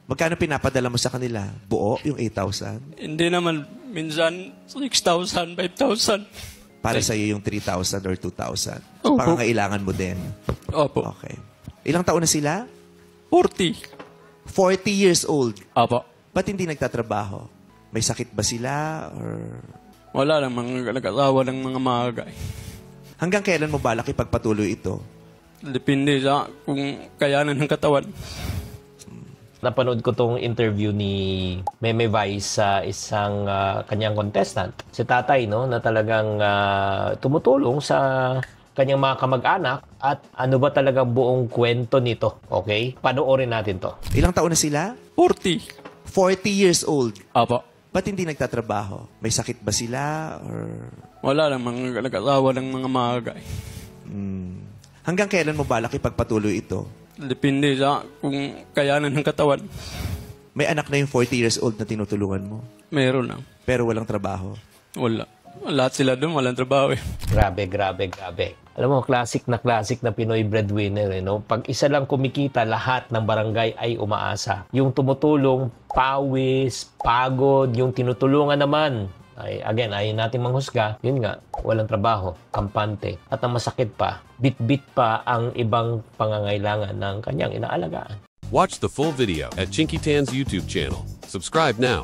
Magkano pinapadala mo sa kanila? Buo, yung 8,000? Hindi naman, minsan 6,000, 5,000. Para sa'yo yung 3,000 or 2,000? So, Opo. pangangailangan mo din? Opo. Okay. Ilang taon na sila? 40. 40 years old. Opo. Ba't hindi nagtatrabaho? May sakit ba sila? Or Wala lang, mga nag-asawa ng mga magay. hanggang kailan mo balak ipagpatuloy ito? Depende sa kung kayanan ng katawan. Napanood ko tong interview ni Meme Vice sa isang kanyang contestant. Si tatay, no, na talagang tumutulong sa kanyang mga kamag-anak at ano ba talagang buong kwento nito. Okay? Panoorin natin to. Ilang taon na sila? 40. 40 years old. Opo. Ba't hindi nagtatrabaho? May sakit ba sila? Or Wala lang, mga nag-asawa ng mga magay. hanggang kailan mo balak ipagpatuloy ito? Depende sa kung kayanan ng katawan. May anak na yung 40 years old na tinutulungan mo, Meron lang. pero walang trabaho. Wala. Lahat sila doon, walang trabaho eh. Grabe, grabe, grabe. Alam mo, classic na Pinoy breadwinner. No? Pag isa lang kumikita, lahat ng barangay ay umaasa. Yung tumutulong, pawis, pagod, yung tinutulungan naman, ay, again, ayaw natin manghusga, yun nga, walang trabaho, kampante. At ang masakit pa, bit-bit pa ang ibang pangangailangan ng kanyang inaalagaan. Watch the full video at Chinky Tan's YouTube channel. Subscribe now.